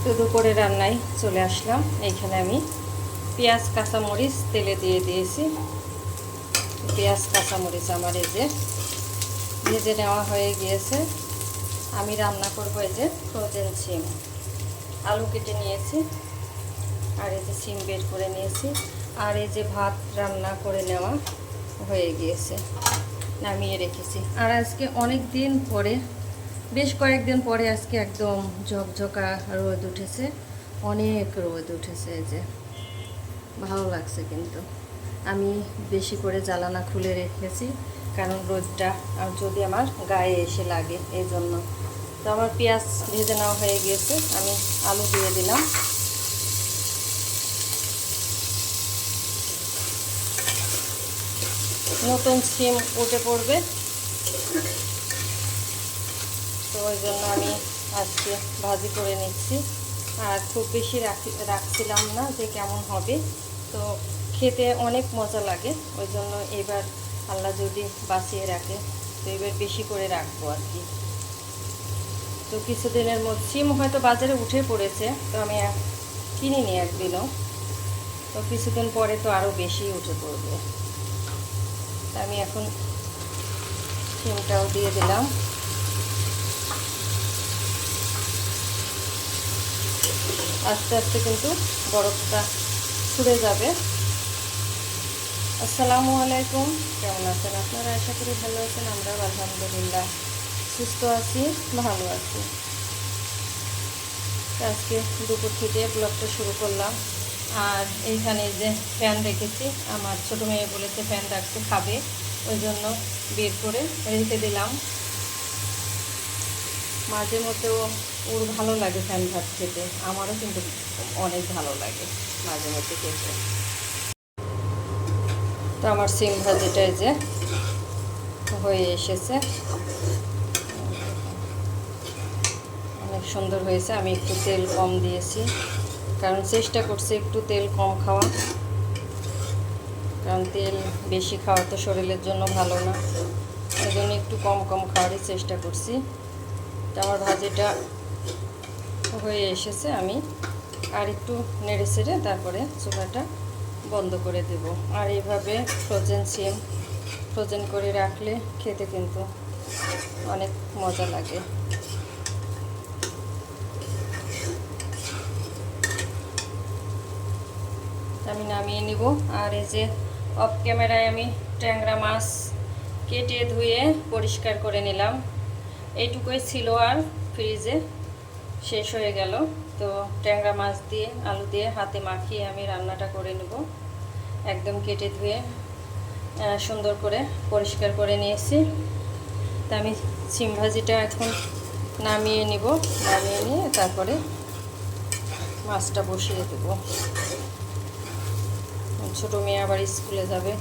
তো দুপুরে রান্নায় চলে আসলাম। এইখানে আমি পেঁয়াজ কাঁচামরিচ তেলে দিয়ে দিয়েছি। পেঁয়াজ কাঁচামরিচ আমার এই যে ভেজে নেওয়া হয়ে গিয়েছে। আমি রান্না করবো এই যে ফ্রোজেন সিম। আলু কেটে নিয়েছি, আর এই যে সিম বের করে নিয়েছি, আর এই যে ভাত রান্না করে নেওয়া হয়ে গিয়েছে, নামিয়ে রেখেছি। আর আজকে অনেক দিন পরে, বেশ কয়েকদিন পরে আজকে একদম ঝকঝকা রোদ উঠেছে, অনেক রোদ উঠেছে। এই যে ভালো লাগছে। কিন্তু আমি বেশি করে জ্বালানা খুলে রেখেছি, কারণ রোদটা যদি আমার গায়ে এসে লাগে, এই জন্য। তো আমার পেঁয়াজ ভেজে নেওয়া হয়ে গিয়েছে, আমি আলু দিয়ে দিলাম। নতুন সিম উঠে পড়বে, তো ওই জন্য আমি আজকে ভাজি করে নিচ্ছি। আর খুব বেশি রাখছিলাম না যে কেমন হবে, তো খেতে অনেক মজা লাগে। ওই জন্য এবার আল্লাহ যদি বাঁচিয়ে রাখে, তো এবার বেশি করে রাখবো আর কি। তো কিছুদিনের মধ্যে সিম হয়তো বাজারে উঠে পড়েছে, তো আমি কিনিনি একদিনও, তো কিছুদিন পরে তো আরও বেশি উঠে পড়বে। আমি এখন সিমটাও দিয়ে দিলাম। আস্তে আস্তে কিন্তু বরফটা ছুড়ে যাবে। আসসালামু আলাইকুম, কেমন আছেন আপনারা? আশা করি ভালো আছেন। আমরাও আলহামদুলিল্লাহ সুস্থ আছি, ভালো আছি। আজকে দুপুর থেকে ব্লগটা শুরু করলাম। আর এইখানে যে ফ্যান রেখেছি, আমার ছোটো মেয়ে বলেছে ফ্যান রাখতে খাবে, ওই জন্য বের করে রেখে দিলাম। মাঝে মধ্যেও ওর ভালো লাগে ফ্যান ভাত খেতে, আমারও কিন্তু অনেক ভালো লাগে মাঝে মধ্যে খেতে। তো আমার সিম ভাজিটা যে হয়ে এসেছে, অনেক সুন্দর হয়েছে। আমি একটু তেল কম দিয়েছি, কারণ চেষ্টা করছি একটু তেল কম খাওয়া, কারণ তেল বেশি খাওয়া তো শরীরের জন্য ভালো না। এই জন্য একটু কম কম খাওয়ারই চেষ্টা করছি। তো আমার ভাজিটা হয়ে এসেছে, আমি আর একটু নেড়ে ছেড়ে তারপরে চুলাটা বন্ধ করে দেব। আর এইভাবে ফ্রোজেন সিম ফ্রোজেন করে রাখলে খেতে কিন্তু অনেক মজা লাগে। আমি নামিয়ে নিব। আর এই যে অফ ক্যামেরায় আমি ট্যাংরা মাছ কেটে ধুয়ে পরিষ্কার করে নিলাম। এইটুকুই ছিল, আর ফ্রিজে শেষ হয়ে গেল। তো ট্যাংরা মাছ দিয়ে আলু দিয়ে হাতে মাখিয়ে আমি রান্নাটা করে নেব। একদম কেটে ধুয়ে সুন্দর করে পরিষ্কার করে নিয়েছি। তা আমি সিম ভাজিটা এখন নামিয়ে নিব। নামিয়ে নিয়ে তারপরে মাছটা বসিয়ে দেব। ছোটো মেয়ে আবার স্কুলে যাবে।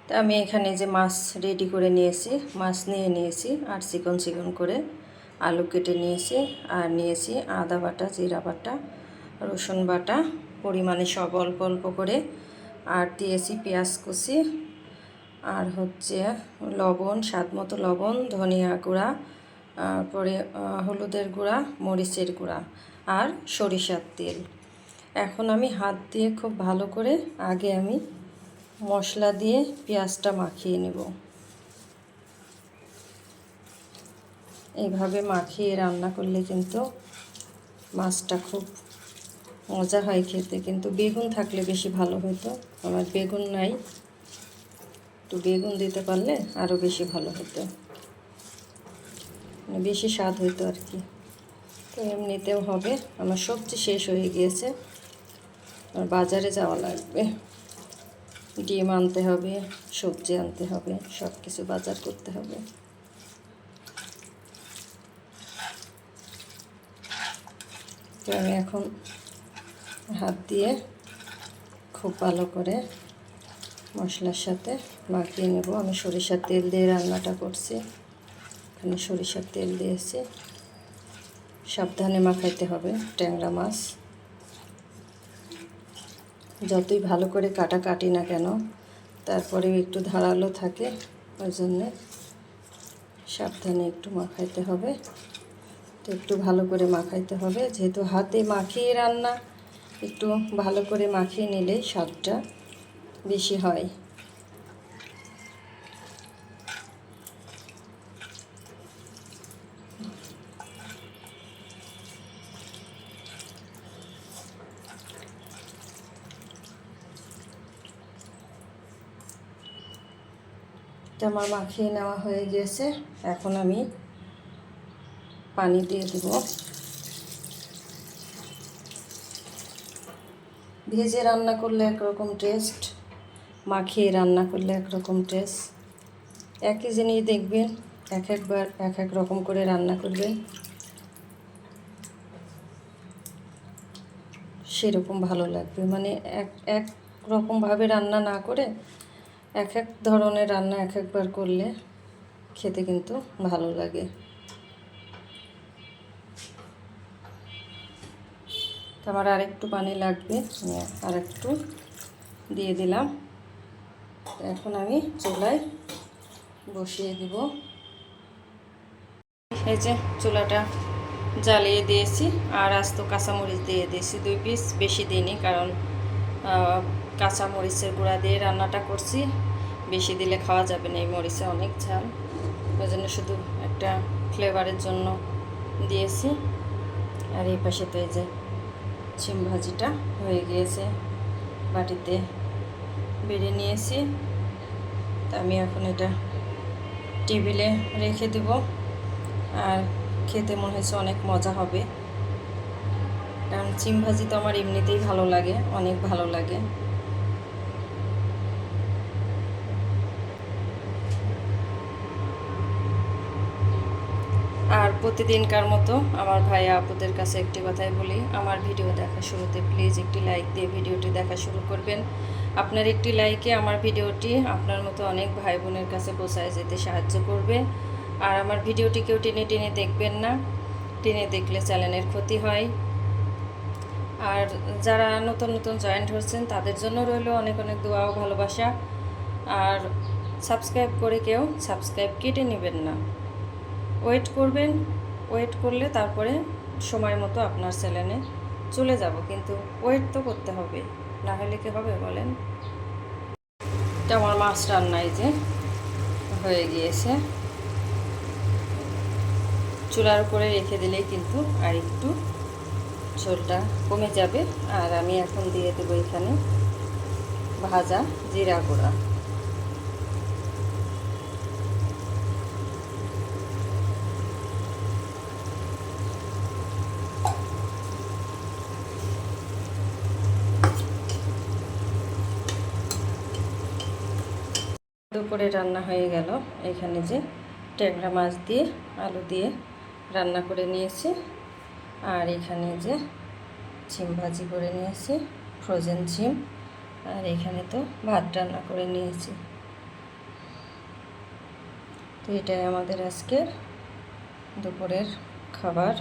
তা আমি এখানে যে মাছ রেডি করে নিয়েছি, মাছ নিয়ে নিয়েছি, আর চিকন চিকন করে আলু কেটে নিয়েছি, আর নিয়েছি আদা বাটা, জিরা বাটা, রসুন বাটা পরিমাণে সব অল্প অল্প করে, আর দিয়েছি পেঁয়াজ কুচি, আর হচ্ছে লবণ, স্বাদ মতো লবণ, ধনিয়া গুঁড়া, তারপরে হলুদের গুঁড়া, মরিচের গুঁড়া, আর সরিষার তেল। এখন আমি হাত দিয়ে খুব ভালো করে আগে আমি মশলা দিয়ে পেঁয়াজটা মাখিয়ে নেব। এইভাবে মাখিয়ে রান্না করলে কিন্তু মাছটা খুব মজা হয় খেতে। কিন্তু বেগুন থাকলে বেশি ভালো হতো, আমার বেগুন নাই, একটু বেগুন দিতে পারলে আরও বেশি ভালো হতো, বেশি স্বাদ হতো আর কি। তো এমনিতেও হবে। আমার সবজি শেষ হয়ে গিয়েছে, আর বাজারে যাওয়া লাগবে, ডিম আনতে হবে, সবজি আনতে হবে, সব কিছু বাজার করতে হবে। তো আমি এখন হাত দিয়ে খুব ভালো করে মশলার সাথে মাখিয়ে নেব। আমি সরিষার তেল দিয়ে রান্নাটা করছি, এখানে সরিষার তেল দিয়েছি। সাবধানে মাখাইতে হবে ট্যাংরা মাছ, যতই ভালো করে কাটি না কেন তারপরেও একটু ধারালো থাকে, ওই জন্যে সাবধানে একটু মাখাইতে হবে। তো একটু ভালো করে মাখাইতে হবে, যেহেতু হাতে মাখিয়ে রান্না, একটু ভালো করে মাখিয়ে নিলে স্বাদটা বেশি হয়। এটা আমার মাখিয়ে নেওয়া হয়ে গিয়েছে। এখন আমি পানি দিয়ে দেব। ভেজে রান্না করলে একরকম টেস্ট, মাখিয়ে রান্না করলে একরকম টেস্ট। একই জিনিস দেখবেন, একবার এক এক রকম করে রান্না করবেন, সেরকম ভালো লাগবে। মানে এক রকমভাবে রান্না না করে এক এক ধরনের রান্না এক একবার করলে খেতে কিন্তু ভালো লাগে। তো আমার আরেকটু পানি লাগবে, আরেকটু দিয়ে দিলাম। এখন আমি চুলায় বসিয়ে দিব। এই যে চুলাটা জ্বালিয়ে দিয়েছি, আর আস্ত কাঁচামরিচ দিয়ে দিয়েছি 2 পিস, বেশি দিইনি, কারণ কাঁচামরিচের গুঁড়া দিয়ে রান্নাটা করছি, বেশি দিলে খাওয়া যাবে না, এই মরিচে অনেক ঝাল, ওই জন্য শুধু একটা ফ্লেভারের জন্য দিয়েছি। আর এই পাশে তো এই যে শিম ভাজিটা হয়ে গিয়েছে, বাটিতে বেড়ে নিয়েছি। তা আমি এখন এটা টেবিলে রেখে দেব। আর খেতে মনে হয়েছে অনেক মজা হবে, কারণ শিম ভাজি তো আমার এমনিতেই ভালো লাগে, অনেক ভালো লাগে। আর প্রতিদিনকার মতো আমার ভাই আপুদের কাছে একটি কথাই বলি, আমার ভিডিও দেখা শুরুতে প্লিজ একটি লাইক দিয়ে ভিডিওটি দেখা শুরু করবেন। আপনার একটি লাইকে আমার ভিডিওটি আপনার মতো অনেক ভাই বোনের কাছে পৌঁছায় যেতে সাহায্য করবে। আর আমার ভিডিওটি কেউ টেনে টেনে দেখবেন না, টেনে দেখলে চ্যানেলের ক্ষতি হয়। আর যারা নতুন নতুন জয়েন্ট হচ্ছেন তাদের জন্য রইল অনেক অনেক দোয়া ও ভালোবাসা। আর সাবস্ক্রাইব করে কেউ সাবস্ক্রাইব কেটে নেবেন না, ওয়েট করবেন, ওয়েট করলে তারপরে সময় মতো আপনার চ্যানেলে চলে যাব, কিন্তু ওয়েট তো করতে হবে, না হলে কি হবে বলেন। এটা আমার মাছ রান্নায় যে হয়ে গিয়েছে, চুলার উপরে রেখে দিলেই কিন্তু আর একটু ঝোলটা কমে যাবে। আর আমি এখন দিয়ে দেবো এখানে ভাজা জিরা গুঁড়া। দুপুরে রান্না হয়ে গেল। এখানে যে ট্যাংরা মাছ দিয়ে আলু দিয়ে রান্না করে নিয়েছি, আর এখানে যে শিম ভাজি করে নিয়েছি, ফ্রোজেন শিম, আর এখানে তো ভাত রান্না করে নিয়েছি। তো এটাই আমাদের আজকের দুপুরের খাবার।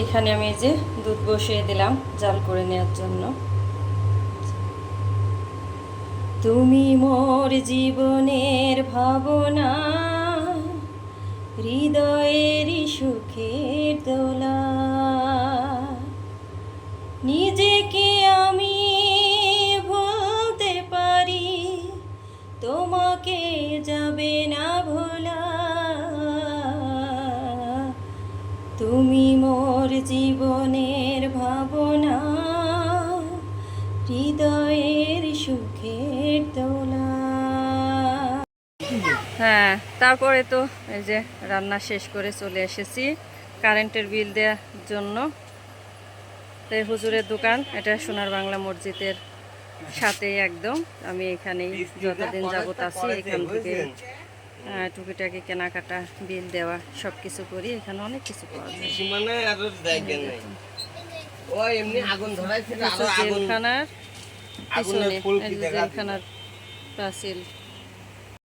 এখানে আমি যে দুধ বসিয়ে দিলাম জাল করে নেওয়ার জন্য। তুমি মোর জীবনের ভাবনা, হৃদয়ের সুখের দোলা, নিজেকে আমি বলতে পারি, তোমাকে যাবে না ভোলা। তুমি মোর জীবনের ভাবনা, হৃদয়ের সুখের দোলা। হ্যাঁ, তারপরে তো এই যে রান্না শেষ করে চলে এসেছি কারেন্টের বিল দেওয়ার জন্য। তো হুজুরের দোকান, এটা সোনার বাংলা মসজিদের সাথেই একদম। আমি এখানেই যতদিন যাবত আছি এখান থেকে টুকিটাকি কেনাকাটা, বিল দেওয়া সব কিছু করি। এখানে অনেক কিছু পাওয়া যায়। জেলখানার পিছনে, জেলখানার পাঁচিল।